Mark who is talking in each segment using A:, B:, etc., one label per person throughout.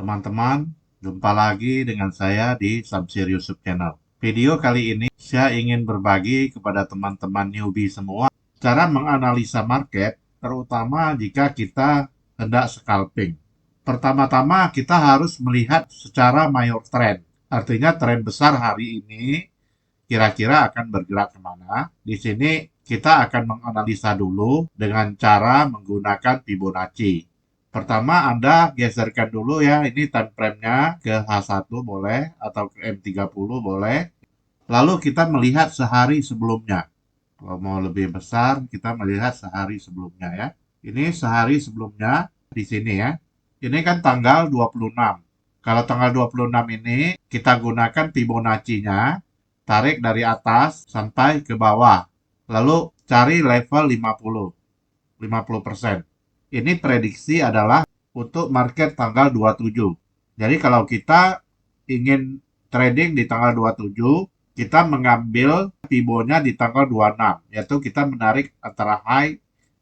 A: teman-teman, jumpa lagi dengan saya di Samsir Yusuf Channel. Video kali ini saya ingin berbagi kepada teman-teman newbie semua cara menganalisa market, terutama jika kita hendak scalping. Pertama-tama kita harus melihat secara mayor trend. Artinya tren besar hari ini kira-kira akan bergerak kemana. Di sini kita akan menganalisa dulu dengan cara menggunakan Fibonacci. Pertama, Anda geserkan dulu ya, ini time frame-nya ke H1 boleh, atau ke M30 boleh. Lalu kita melihat sehari sebelumnya. Kalau mau lebih besar, kita melihat sehari sebelumnya ya. Ini sehari sebelumnya di sini ya. Ini kan tanggal 26. Kalau tanggal 26 ini, kita gunakan Fibonacci-nya, tarik dari atas sampai ke bawah. Lalu cari level 50%. Ini prediksi adalah untuk market tanggal 27. Jadi kalau kita ingin trading di tanggal 27, kita mengambil Fibo-nya di tanggal 26, yaitu kita menarik antara high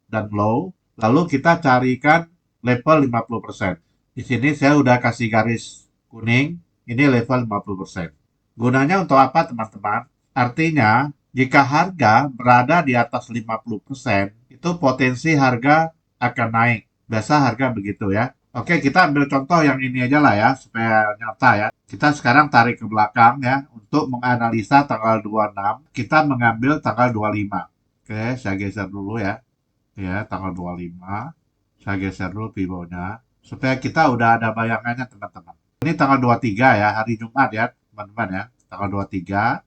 A: dan low, lalu kita carikan level 50%. Di sini saya udah kasih garis kuning, ini level 50%. Gunanya untuk apa teman-teman? Artinya, jika harga berada di atas 50%, itu potensi harga akan naik. Biasa harga begitu ya. Oke, kita ambil contoh yang ini aja lah ya, supaya nyata ya. Kita sekarang tarik ke belakang ya, untuk menganalisa tanggal 26, kita mengambil tanggal 25. Oke, saya geser dulu ya. Ya, tanggal 25. Saya geser dulu pivonya, supaya kita udah ada bayangannya teman-teman. Ini tanggal 23 ya, hari Jumat ya, teman-teman ya. Tanggal 23.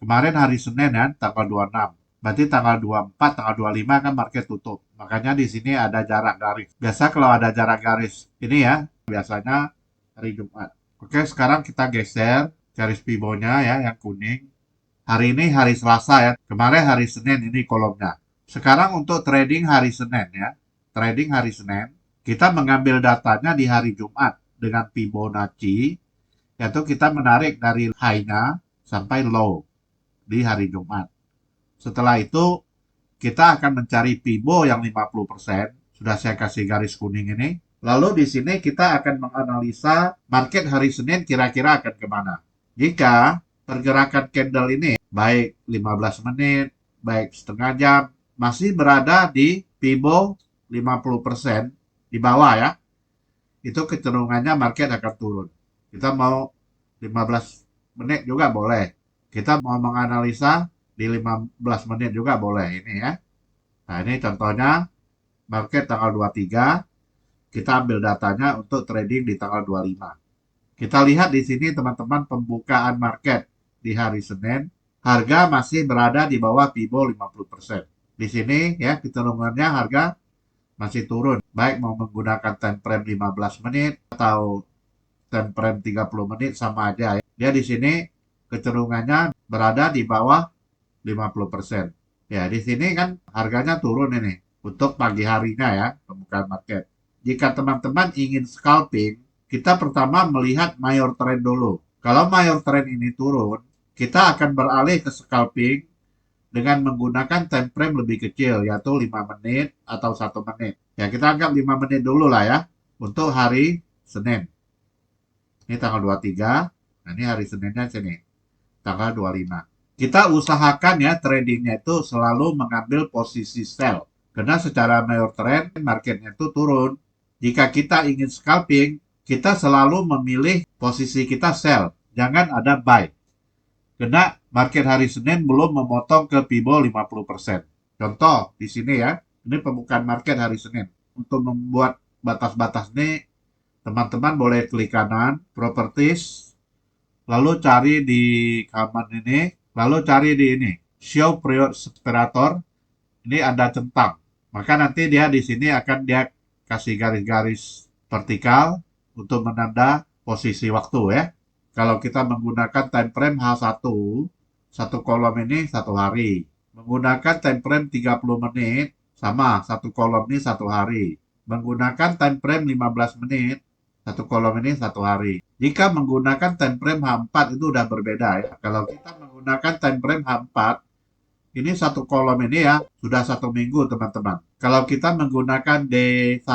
A: Kemarin hari Senin ya, tanggal 26. Berarti tanggal 24, tanggal 25 kan market tutup. Makanya di sini ada jarak garis. Biasa kalau ada jarak garis ini ya, biasanya hari Jumat. Oke, sekarang kita geser garis pivonya ya, yang kuning. Hari ini hari Selasa ya. Kemarin hari Senin ini kolomnya. Sekarang untuk trading hari Senin ya. Trading hari Senin, kita mengambil datanya di hari Jumat dengan Fibonacci, yaitu kita menarik dari high-nya sampai low di hari Jumat. Setelah itu, kita akan mencari Fibo yang 50%. Sudah saya kasih garis kuning ini. Lalu di sini kita akan menganalisa market hari Senin kira-kira akan kemana. Jika pergerakan candle ini, baik 15 menit, baik setengah jam, masih berada di Fibo 50% di bawah ya, itu kecenderungannya market akan turun. Kita mau 15 menit juga boleh. Kita mau menganalisa di 15 menit juga boleh ini ya. Nah, ini contohnya market tanggal 23, kita ambil datanya untuk trading di tanggal 25. Kita lihat di sini teman-teman pembukaan market di hari Senin, harga masih berada di bawah Fibo 50%. Di sini ya kecenderungannya harga masih turun, baik mau menggunakan time frame 15 menit atau time frame 30 menit sama aja ya. Dia di sini kecenderungannya berada di bawah 50%. Ya, di sini kan harganya turun ini untuk pagi harinya ya, pembukaan market. Jika teman-teman ingin scalping, kita pertama melihat mayor trend dulu. Kalau mayor trend ini turun, kita akan beralih ke scalping dengan menggunakan time frame lebih kecil, yaitu 5 menit atau 1 menit. Ya, kita anggap 5 menit dulu lah ya, untuk hari Senin. Ini tanggal 23, nah ini hari Seninnya sini, tanggal 25. Kita usahakan ya tradingnya itu selalu mengambil posisi sell. Karena secara mayor trend, marketnya itu turun. Jika kita ingin scalping, kita selalu memilih posisi kita sell. Jangan ada buy. Karena market hari Senin belum memotong ke Fibo 50%. Contoh di sini ya, ini pembukaan market hari Senin. Untuk membuat batas-batas ini, teman-teman boleh klik kanan, properties, lalu cari di kanan ini, lalu cari di ini, show period separator, ini ada centang. Maka nanti dia di sini akan dia kasih garis-garis vertikal untuk menanda posisi waktu ya. Kalau kita menggunakan time frame H1, satu kolom ini satu hari. Menggunakan time frame 30 menit, sama, satu kolom ini satu hari. Menggunakan time frame 15 menit, satu kolom ini satu hari. Jika menggunakan time frame H4 itu udah berbeda ya. Kalau kita menggunakan time frame H4, ini satu kolom ini ya, sudah 1 minggu teman-teman. Kalau kita menggunakan D1,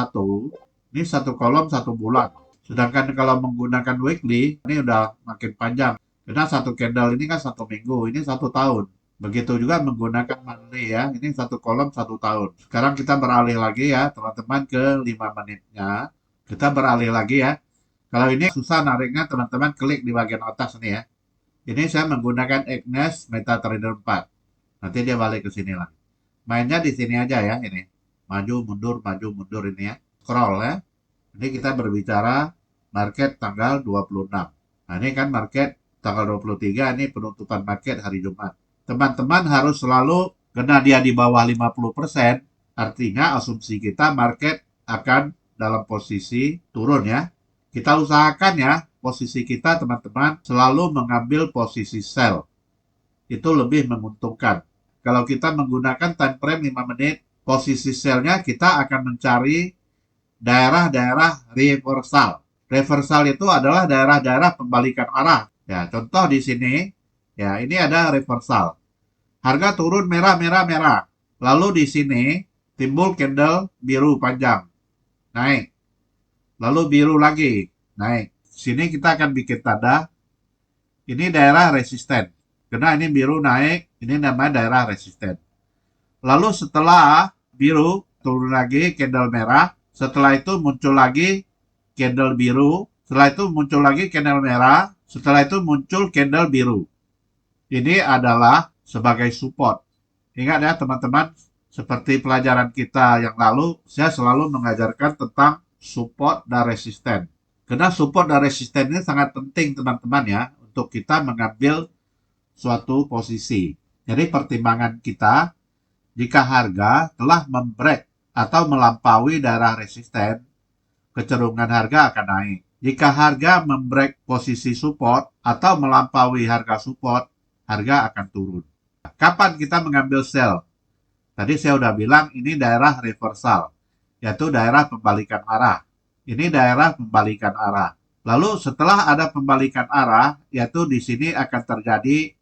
A: ini satu kolom 1 bulan. Sedangkan kalau menggunakan weekly, ini udah makin panjang. Karena satu candle ini kan 1 minggu, ini 1 tahun. Begitu juga menggunakan monthly ya, ini satu kolom 1 tahun. Sekarang kita beralih lagi ya, teman-teman ke 5 menitnya. Kita beralih lagi ya. Kalau ini susah nariknya, teman-teman klik di bagian atas nih ya. Ini saya menggunakan Agnes MetaTrader 4. Nanti dia balik ke sini lah. Mainnya di sini aja ya ini. Maju mundur ini ya. Scroll ya. Ini kita berbicara market tanggal 26. Nah, ini kan market tanggal 23, ini penutupan market hari Jumat. Teman-teman harus selalu, karena dia di bawah 50%, artinya asumsi kita market akan dalam posisi turun ya. Kita usahakan ya, posisi kita teman-teman selalu mengambil posisi sell. Itu lebih menguntungkan. Kalau kita menggunakan time frame 5 menit, posisi sell-nya kita akan mencari daerah-daerah reversal. Reversal itu adalah daerah-daerah pembalikan arah. Ya, contoh di sini, ya ini ada reversal. Harga turun merah, merah, merah. Lalu di sini timbul candle biru panjang. Naik. Lalu biru lagi. Naik. Sini kita akan bikin tanda. Ini daerah resisten. Karena ini biru naik, ini namanya daerah resisten. Lalu setelah biru, turun lagi candle merah. Setelah itu muncul lagi candle biru. Setelah itu muncul lagi candle merah. Setelah itu muncul candle biru. Ini adalah sebagai support. Ingat ya teman-teman, seperti pelajaran kita yang lalu, saya selalu mengajarkan tentang support dan resisten. Karena support dan resisten ini sangat penting teman-teman ya, untuk kita mengambil suatu posisi. Jadi pertimbangan kita, jika harga telah membreak atau melampaui daerah resisten, kecenderungan harga akan naik. Jika harga membreak posisi support atau melampaui harga support, harga akan turun. Kapan kita mengambil sell? Tadi saya udah bilang ini daerah reversal, yaitu daerah pembalikan arah. Ini daerah pembalikan arah. Lalu setelah ada pembalikan arah, yaitu di sini akan terjadi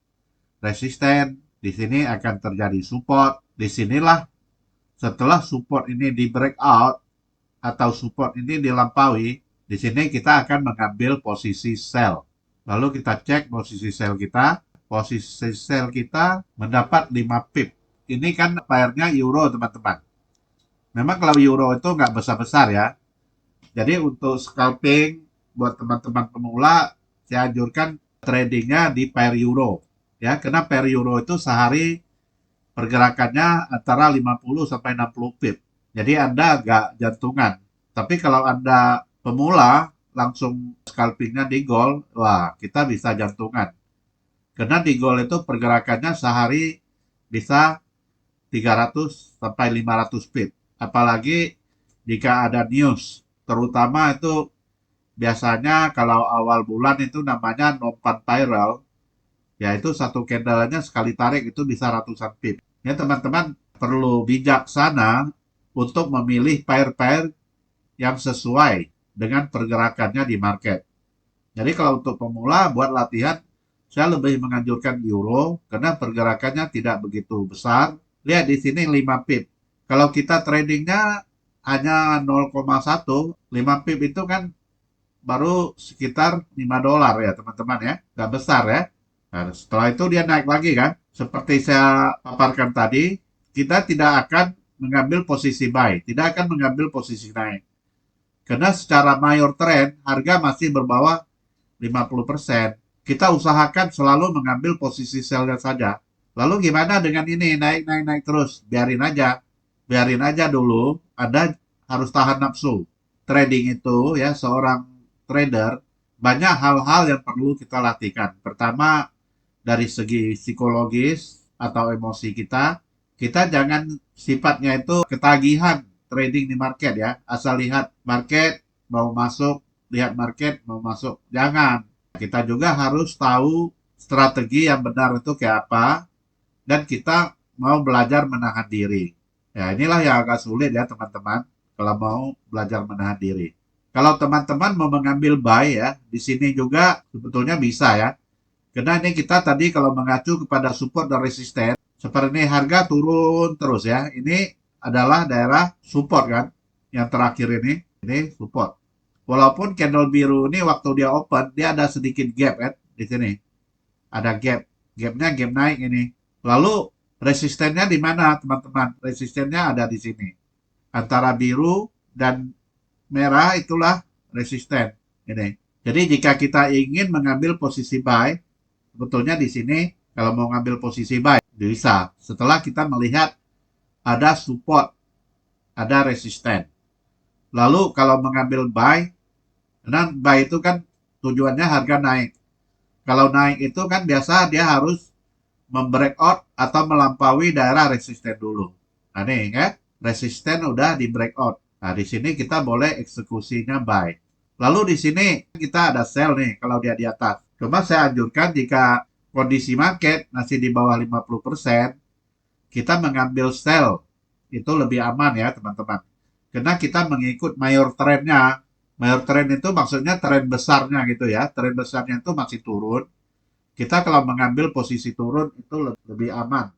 A: resisten, di sini akan terjadi support. Disinilah setelah support ini di breakout atau support ini dilampaui, di sini kita akan mengambil posisi sell. Lalu kita cek posisi sell kita. Posisi sell kita mendapat 5 pip. Ini kan pairnya euro teman-teman. Memang kalau euro itu nggak besar-besar ya. Jadi untuk scalping buat teman-teman pemula, saya anjurkan tradingnya di pair euro. Ya, karena pair euro itu sehari pergerakannya antara 50 sampai 60 pip. Jadi Anda nggak jantungan. Tapi kalau Anda pemula, langsung scalpingnya di gold, wah kita bisa jantungan. Karena di gold itu pergerakannya sehari bisa 300 sampai 500 pip. Apalagi jika ada news, terutama itu biasanya kalau awal bulan itu namanya non-farm payroll, yaitu satu candle-nya sekali tarik itu bisa ratusan pip. Ya teman-teman perlu bijaksana untuk memilih pair-pair yang sesuai dengan pergerakannya di market. Jadi kalau untuk pemula buat latihan, saya lebih menganjurkan euro karena pergerakannya tidak begitu besar. Lihat di sini 5 pip. Kalau kita tradingnya hanya 0,1, 5 pip itu kan baru sekitar 5 dolar ya teman-teman ya. Nggak besar ya. Nah, setelah itu dia naik lagi kan. Seperti saya paparkan tadi, kita tidak akan mengambil posisi buy, tidak akan mengambil posisi naik. Karena secara mayor trend, harga masih berbawah 50%. Kita usahakan selalu mengambil posisi sell-nya saja. Lalu gimana dengan ini? Naik terus. Biarin aja dulu. Anda harus tahan nafsu. Trading itu ya, seorang trader, banyak hal-hal yang perlu kita latihkan. Pertama, dari segi psikologis atau emosi kita jangan sifatnya itu ketagihan trading di market ya. Asal lihat market, mau masuk, lihat market, mau masuk. Jangan. Kita juga harus tahu strategi yang benar itu kayak apa, dan kita mau belajar menahan diri. Ya, inilah yang agak sulit ya teman-teman, kalau mau belajar menahan diri. Kalau teman-teman mau mengambil buy ya, di sini juga sebetulnya bisa ya. Karena ini kita tadi kalau mengacu kepada support dan resisten, seperti ini harga turun terus ya. Ini adalah daerah support kan, yang terakhir ini support. Walaupun candle biru ini waktu dia open, dia ada sedikit gap kan di sini. Ada gap. Gapnya gap naik ini. Lalu resistennya di mana teman-teman? Resistennya ada di sini. Antara biru dan merah itulah resisten. Ini. Jadi jika kita ingin mengambil posisi buy, sebetulnya di sini kalau mau ngambil posisi buy bisa. Setelah kita melihat ada support, ada resisten. Lalu kalau mengambil buy, dan buy itu kan tujuannya harga naik. Kalau naik itu kan biasa dia harus membreakout atau melampaui daerah resisten dulu. Nah nih ya, resisten udah di breakout. Nah di sini kita boleh eksekusinya buy. Lalu di sini kita ada sell nih kalau dia di atas. Cuma saya anjurkan jika kondisi market masih di bawah 50%, kita mengambil sell. Itu lebih aman ya teman-teman. Karena kita mengikut mayor trendnya. Mayor trend itu maksudnya tren besarnya gitu ya. Tren besarnya itu masih turun. Kita kalau mengambil posisi turun itu lebih aman.